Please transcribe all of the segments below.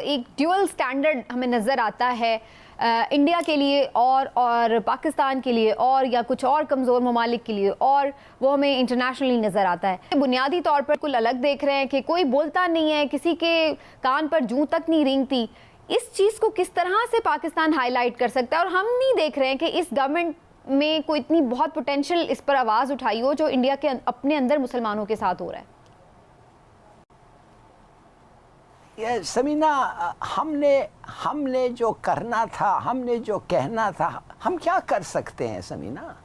एक dual standard हमें नज़र आता है इंडिया के लिए और पाकिस्तान के लिए और या कुछ और कमज़ोर ममालिक के लिए, और वो हमें इंटरनेशनली नज़र आता है। बुनियादी तौर पर कुल अलग देख रहे हैं कि कोई बोलता नहीं है, किसी के कान पर जूं तक नहीं रेंगती। इस चीज़ को किस तरह से पाकिस्तान हाईलाइट कर सकता है? और हम नहीं देख रहे हैं कि इस गवर्नमेंट में कोई इतनी बहुत पोटेंशियल इस पर आवाज़ उठाई हो जो इंडिया के अपने अंदर मुसलमानों के साथ हो रहा है। ये समीना, हमने जो करना था, हमने जो कहना था, हम क्या कर सकते हैं समीना?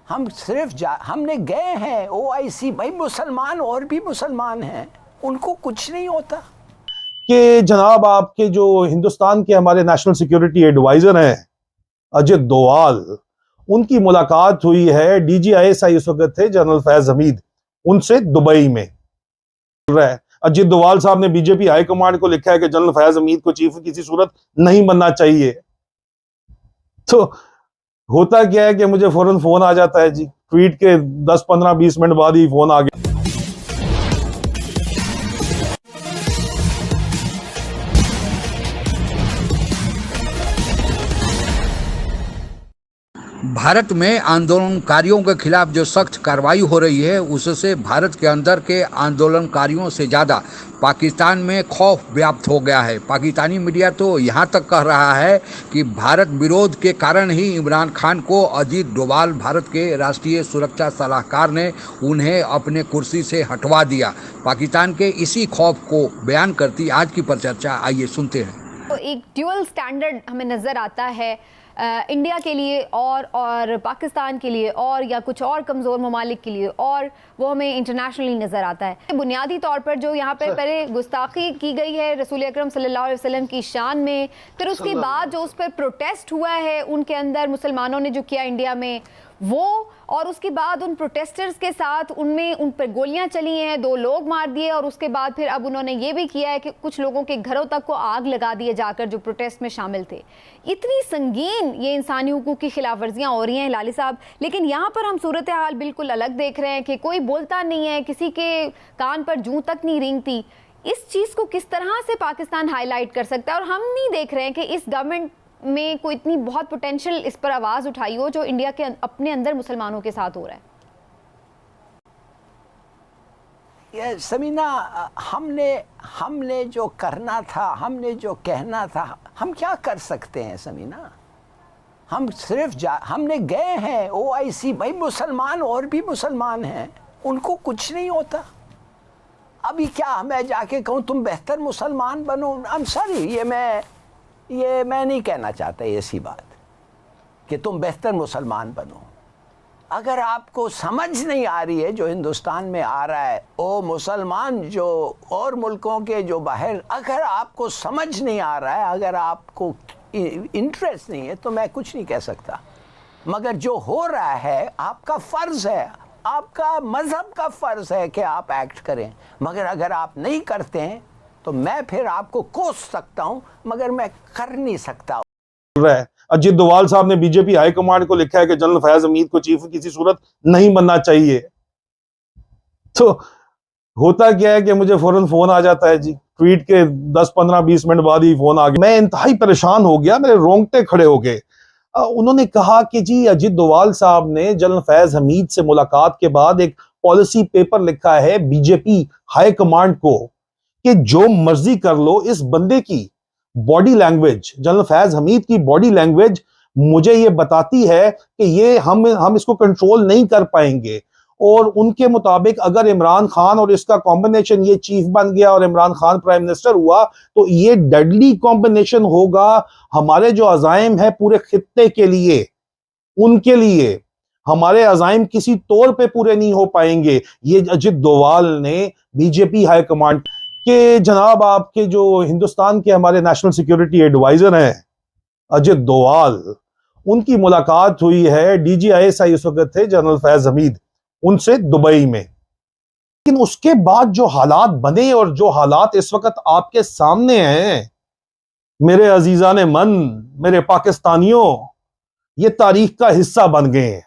हम सिर्फ हमने गए हैं OIC, भाई मुसलमान और भी मुसलमान हैं, उनको कुछ नहीं होता। कि जनाब आपके जो हिंदुस्तान के हमारे नेशनल सिक्योरिटी एडवाइजर हैं अजित डोवाल, उनकी मुलाकात हुई है, DGISI उस वक्त थे जनरल फैज हमीद, उनसे दुबई में रहा है। अजित डोवाल साहब ने बीजेपी हाईकमांड को लिखा है कि जनरल फैज हमीद को चीफ किसी सूरत नहीं बनना चाहिए। तो होता क्या है कि मुझे फौरन फोन आ जाता है जी, ट्वीट के 10-15-20 मिनट बाद ही फोन आ गया। भारत में आंदोलनकारियों के खिलाफ जो सख्त कार्रवाई हो रही है, उससे भारत के अंदर के आंदोलनकारियों से ज़्यादा पाकिस्तान में खौफ व्याप्त हो गया है। पाकिस्तानी मीडिया तो यहाँ तक कह रहा है कि भारत विरोध के कारण ही इमरान खान को अजीत डोभाल, भारत के राष्ट्रीय सुरक्षा सलाहकार, ने उन्हें अपने कुर्सी से हटवा दिया। पाकिस्तान के इसी खौफ को बयान करती आज की परिचर्चा, आइए सुनते हैं। तो एक ड्यूअल स्टैंडर्ड हमें नज़र आता है इंडिया के लिए और पाकिस्तान के लिए और या कुछ और कमज़ोर ममालिक के लिए, और वो हमें इंटरनेशनली नज़र आता है। बुनियादी तौर पर जो यहाँ पे पहले गुस्ताखी की गई है रसूल अकरम सल्लल्लाहु अलैहि वसल्लम की शान में, फिर उसके बाद जो उस पर प्रोटेस्ट हुआ है उनके अंदर मुसलमानों ने जो किया इंडिया में वो, और उसके बाद उन प्रोटेस्टर्स के साथ उन पर गोलियां चली हैं, 2 लोग मार दिए, और उसके बाद फिर अब उन्होंने ये भी किया है कि कुछ लोगों के घरों तक को आग लगा दिए जाकर जो प्रोटेस्ट में शामिल थे। इतनी संगीन ये इंसानी हुकूक की खिलाफ वर्जियाँ हो रही हैं लाली साहब, लेकिन यहाँ पर हम सूरत हाल बिल्कुल अलग देख रहे हैं कि कोई बोलता नहीं है, किसी के कान पर जूं तक नहीं रेंगती। इस चीज़ को किस तरह से पाकिस्तान हाईलाइट कर सकता है? और हम नहीं देख रहे हैं कि इस गवर्नमेंट में कोई इतनी बहुत पोटेंशियल इस पर आवाज़ उठाई हो जो इंडिया के अपने अंदर मुसलमानों के साथ हो रहा है। ये समीना, हमने जो करना था, हमने जो कहना था, हम क्या कर सकते हैं समीना? हम सिर्फ हमने गए हैं OIC, भाई मुसलमान और भी मुसलमान हैं, उनको कुछ नहीं होता। अभी क्या मैं जाके कहूँ तुम बेहतर मुसलमान बनो? आई एम सॉरी, ये मैं नहीं कहना चाहता ऐसी बात कि तुम बेहतर मुसलमान बनो। अगर आपको समझ नहीं आ रही है जो हिंदुस्तान में आ रहा है, ओ मुसलमान जो और मुल्कों के जो बाहर, अगर आपको समझ नहीं आ रहा है, अगर आपको इंटरेस्ट नहीं है, तो मैं कुछ नहीं कह सकता। मगर जो हो रहा है आपका फ़र्ज़ है, आपका मज़हब का फ़र्ज़ है कि आप एक्ट करें। मगर अगर आप नहीं करते हैं तो मैं फिर आपको कोस सकता हूं, मगर मैं कर नहीं सकता। अजित डोवाल साहब ने बीजेपी हाईकमांड को लिखा है कि जनरल फैज हमीद को चीफ किसी सूरत नहीं बनना चाहिए। तो होता क्या है कि मुझे फौरन फोन आ जाता है जी, ट्वीट के 10-15-20 मिनट बाद ही फोन आ गया। मैं इंतहाई परेशान हो गया, मेरे रोंगटे खड़े हो गए। उन्होंने कहा कि जी अजित डोवाल साहब ने जनरल फैज हमीद से मुलाकात के बाद एक पॉलिसी पेपर लिखा है बीजेपी हाईकमांड को कि जो मर्जी कर लो, इस बंदे की body language, general Faiz Hamid की बॉडी लैंग्वेज मुझे ये बताती है कि ये हम इसको कंट्रोल नहीं कर पाएंगे। और उनके मुताबिक अगर इमरान खान और इसका कॉम्बिनेशन ये चीफ बन गया और इमरान खान प्राइम मिनिस्टर हुआ तो ये डेडली कॉम्बिनेशन होगा हमारे जो अजाइम है पूरे खित्ते के लिए, उनके लिए। हमारे अजाइम किसी तौर पे पूरे नहीं हो पाएंगे। ये अजित डोवाल ने बीजेपी हाईकमांड के जनाब आपके जो हिंदुस्तान के हमारे नेशनल सिक्योरिटी एडवाइजर हैं अजित डोवाल, उनकी मुलाकात हुई है, DGISI उस वक्त थे जनरल फैज हमीद, उनसे दुबई में। लेकिन उसके बाद जो हालात बने और जो हालात इस वक्त आपके सामने हैं, मेरे अजीजान मन, मेरे पाकिस्तानियों, ये तारीख का हिस्सा बन गए हैं।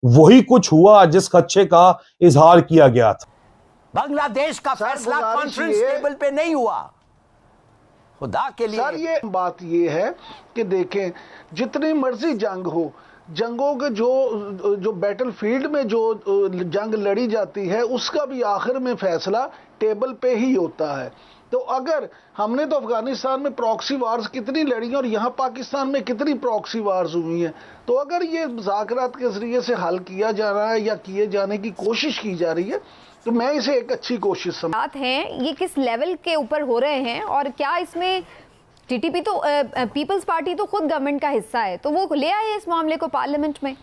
वही कुछ हुआ जिस खदशे का इजहार किया गया था। बांग्लादेश का फैसला कॉन्फ्रेंस टेबल पे नहीं हुआ। खुदा के लिए। सर ये बात ये है कि देखें, जितनी मर्जी जंग हो, जंगों के जो बैटल फील्ड में जो जंग लड़ी जाती है उसका भी आखिर में फैसला टेबल पे ही होता है। तो अगर हमने तो अफगानिस्तान में प्रॉक्सी वार्स कितनी लड़ी और यहाँ पाकिस्तान में कितनी प्रॉक्सी वार्स हुई हैं, तो अगर ये मुज़ाकरात के जरिए से हल किया जा रहा है या किए जाने की कोशिश की जा रही है तो मैं इसे एक अच्छी कोशिश समझती हूं। ये किस लेवल के ऊपर हो रहे हैं और क्या इसमें टीटीपी तो पीपल्स पार्टी तो खुद गवर्नमेंट का हिस्सा है, तो वो ले आए इस मामले को पार्लियामेंट में?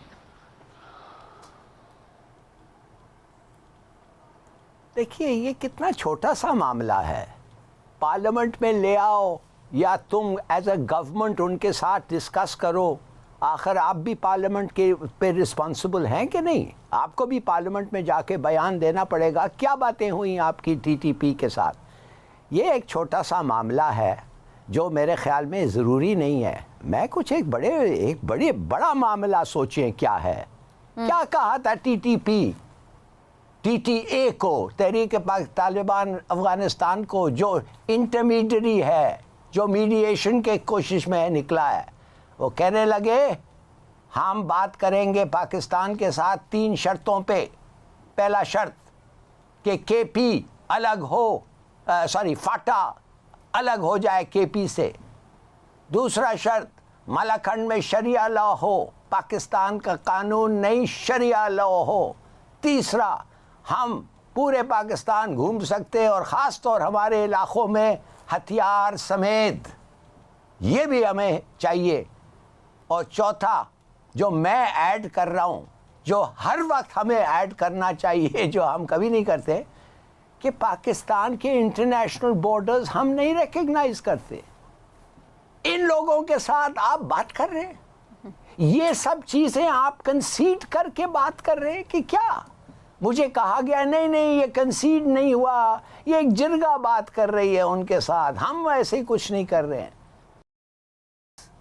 देखिए ये कितना छोटा सा मामला है, पार्लियामेंट में ले आओ या तुम एज अ गवर्नमेंट उनके साथ डिस्कस करो। आखिर आप भी पार्लियामेंट के पे रिस्पॉन्सिबल हैं कि नहीं? आपको भी पार्लियामेंट में जाके बयान देना पड़ेगा क्या बातें हुई आपकी टीटीपी के साथ। ये एक छोटा सा मामला है जो मेरे ख्याल में ज़रूरी नहीं है। मैं कुछ एक बड़ा मामला सोचें क्या है। क्या कहा था टीटीए को, तहरीक तालिबान अफ़गानिस्तान को, जो इंटरमीडियरी है, जो मीडिएशन के कोशिश में निकला है, वो कहने लगे हम बात करेंगे पाकिस्तान के साथ 3 शर्तों पे। पहला शर्त कि केपी अलग हो, फाटा अलग हो जाए केपी से। दूसरा शर्त मलाखंड में शरिया लॉ हो, पाकिस्तान का कानून नहीं शरिया लॉ हो। तीसरा हम पूरे पाकिस्तान घूम सकते और ख़ास तौर हमारे इलाक़ों में हथियार समेत, ये भी हमें चाहिए। और चौथा जो मैं ऐड कर रहा हूँ, जो हर वक्त हमें ऐड करना चाहिए, जो हम कभी नहीं करते, कि पाकिस्तान के इंटरनेशनल बॉर्डर्स हम नहीं रिकग्नाइज करते। इन लोगों के साथ आप बात कर रहे हैं, ये सब चीज़ें आप कंसीड करके बात कर रहे हैं कि क्या? मुझे कहा गया नहीं ये कंसीड नहीं हुआ, ये एक जिरगा बात कर रही है उनके साथ, हम ऐसे कुछ नहीं कर रहे हैं।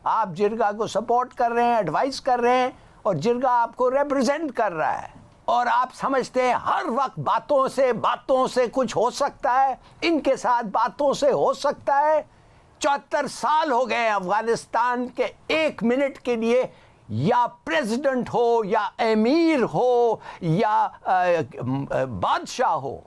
आप जिरगा को सपोर्ट कर रहे हैं, एडवाइस कर रहे हैं, और जिरगा आपको रिप्रेजेंट कर रहा है, और आप समझते हैं हर वक्त बातों से कुछ हो सकता है, इनके साथ बातों से हो सकता है। 74 साल हो गए अफगानिस्तान के 1 मिनट के लिए या प्रेसिडेंट हो या एमीर हो या बादशाह हो,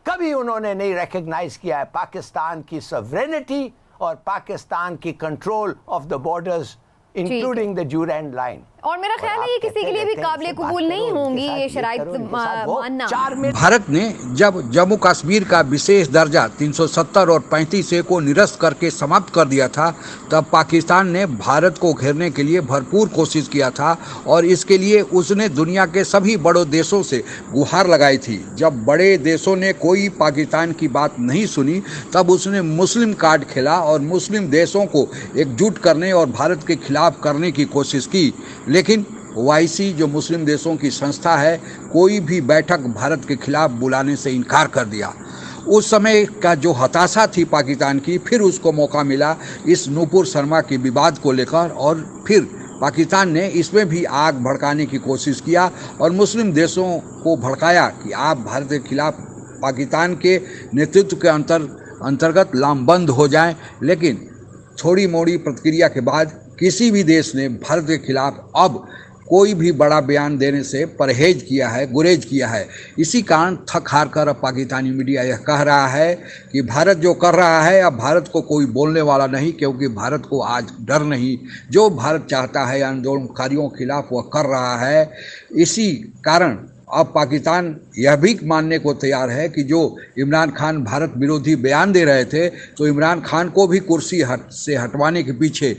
कभी उन्होंने नहीं रिकग्नाइज किया है पाकिस्तान की सॉवरेनिटी और पाकिस्तान की control of the borders including the Durand line. और मेरा ख्याल है ये किसी के लिए भी काबिल कबूल नहीं होंगी ये शराइत मानना। भारत ने जब जम्मू कश्मीर का विशेष दर्जा 370 और 35A को निरस्त करके समाप्त कर दिया था, तब पाकिस्तान ने भारत को घेरने के लिए भरपूर कोशिश किया था और इसके लिए उसने दुनिया के सभी बड़े देशों से गुहार लगाई थी। जब बड़े देशों ने कोई पाकिस्तान की बात नहीं सुनी, तब उसने मुस्लिम कार्ड खेला और मुस्लिम देशों को एकजुट करने और भारत के खिलाफ करने की कोशिश की। लेकिन OIC जो मुस्लिम देशों की संस्था है, कोई भी बैठक भारत के खिलाफ बुलाने से इनकार कर दिया। उस समय का जो हताशा थी पाकिस्तान की, फिर उसको मौका मिला इस नूपुर शर्मा के विवाद को लेकर, और फिर पाकिस्तान ने इसमें भी आग भड़काने की कोशिश किया और मुस्लिम देशों को भड़काया कि आप भारत के खिलाफ पाकिस्तान के नेतृत्व के अंतर्गत लामबंद हो जाएं। लेकिन थोड़ी मोड़ी प्रतिक्रिया के बाद किसी भी देश ने भारत के खिलाफ अब कोई भी बड़ा बयान देने से परहेज किया है, गुरेज किया है। इसी कारण थक हार कर अब पाकिस्तानी मीडिया यह कह रहा है कि भारत जो कर रहा है, अब भारत को कोई बोलने वाला नहीं, क्योंकि भारत को आज डर नहीं। जो भारत चाहता है आंदोलनकारियों के खिलाफ वह कर रहा है। इसी कारण अब पाकिस्तान यह भी मानने को तैयार है कि जो इमरान खान भारत विरोधी बयान दे रहे थे, तो इमरान खान को भी कुर्सी से हटवाने के पीछे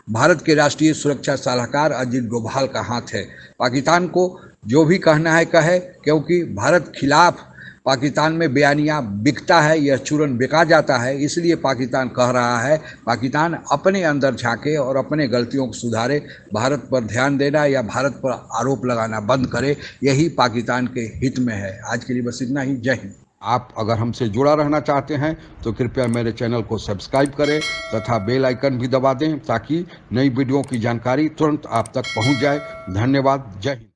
भारत के राष्ट्रीय सुरक्षा सलाहकार अजीत डोभाल का हाथ है। पाकिस्तान को जो भी कहना है कहे, क्योंकि भारत खिलाफ पाकिस्तान में बयानियाँ बिकता है, यह चूरन बिका जाता है। इसलिए पाकिस्तान कह रहा है पाकिस्तान अपने अंदर झांके और अपने गलतियों को सुधारे, भारत पर ध्यान देना या भारत पर आरोप लगाना बंद करे, यही पाकिस्तान के हित में है। आज के लिए बस इतना ही। जय हिंद। आप अगर हमसे जुड़ा रहना चाहते हैं तो कृपया मेरे चैनल को सब्सक्राइब करें तथा बेल आइकन भी दबा दें, ताकि नई वीडियो की जानकारी तुरंत आप तक पहुंच जाए। धन्यवाद। जय हिंद।